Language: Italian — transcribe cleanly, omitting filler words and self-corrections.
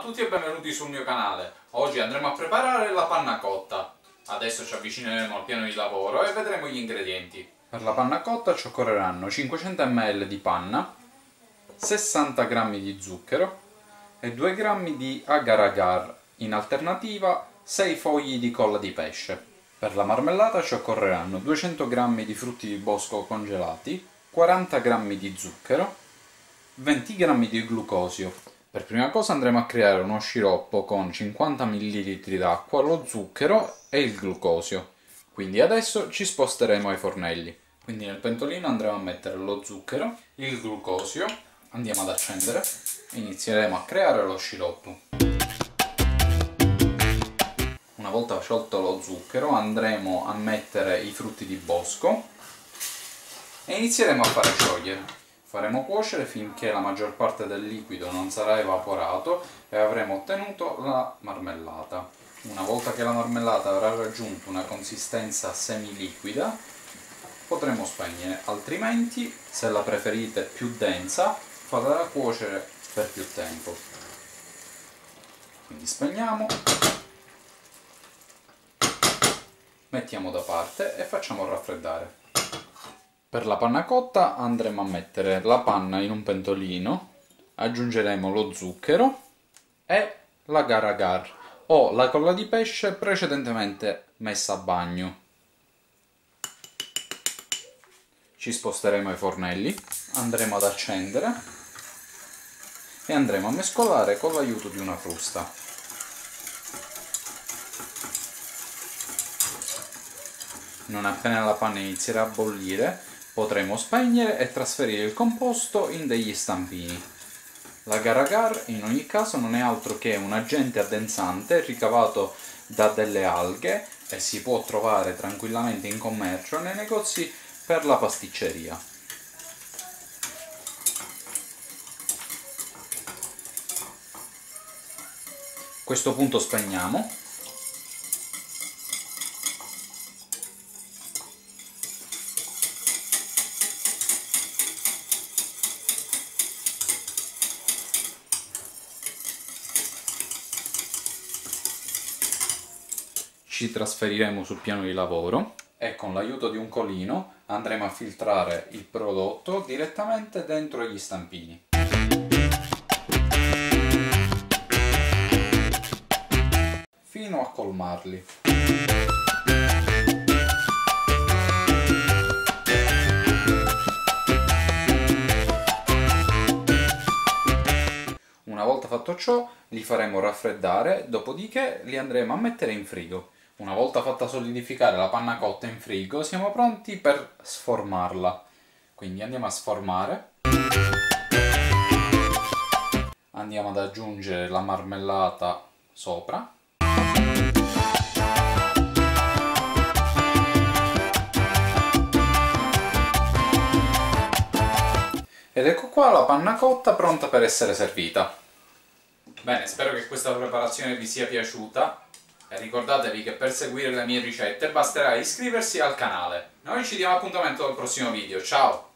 tutti e benvenuti sul mio canale. Oggi andremo a preparare la panna cotta. Adesso ci avvicineremo al piano di lavoro e vedremo gli ingredienti. Per la panna cotta ci occorreranno 500 ml di panna, 60 g di zucchero e 2 g di agar-agar, in alternativa 6 fogli di colla di pesce. Per la marmellata ci occorreranno 200 g di frutti di bosco congelati, 40 g di zucchero, 20 g di glucosio. Per prima cosa andremo a creare uno sciroppo con 50 ml d'acqua, lo zucchero e il glucosio. Quindi adesso ci sposteremo ai fornelli. Quindi nel pentolino andremo a mettere lo zucchero, il glucosio, andiamo ad accendere e inizieremo a creare lo sciroppo. Una volta sciolto lo zucchero andremo a mettere i frutti di bosco e inizieremo a fare sciogliere. Faremo cuocere finché la maggior parte del liquido non sarà evaporato e avremo ottenuto la marmellata. Una volta che la marmellata avrà raggiunto una consistenza semiliquida potremo spegnere, altrimenti se la preferite più densa fatela cuocere per più tempo. Quindi spegniamo, mettiamo da parte e facciamo raffreddare. Per la panna cotta andremo a mettere la panna in un pentolino, aggiungeremo lo zucchero e l'agar-agar o la colla di pesce precedentemente messa a bagno. Ci sposteremo ai fornelli, andremo ad accendere e andremo a mescolare con l'aiuto di una frusta. Non appena la panna inizierà a bollire, potremo spegnere e trasferire il composto in degli stampini. L'agar-agar in ogni caso non è altro che un agente addensante ricavato da delle alghe e si può trovare tranquillamente in commercio nei negozi per la pasticceria. A questo punto spegniamo. Ci trasferiremo sul piano di lavoro e con l'aiuto di un colino andremo a filtrare il prodotto direttamente dentro gli stampini. Fino a colmarli. Una volta fatto ciò li faremo raffreddare, dopodiché li andremo a mettere in frigo. Una volta fatta solidificare la panna cotta in frigo, siamo pronti per sformarla. Quindi andiamo a sformare. Andiamo ad aggiungere la marmellata sopra. Ed ecco qua la panna cotta pronta per essere servita. Bene, spero che questa preparazione vi sia piaciuta. E ricordatevi che per seguire le mie ricette basterà iscriversi al canale. Noi ci diamo appuntamento al prossimo video, ciao!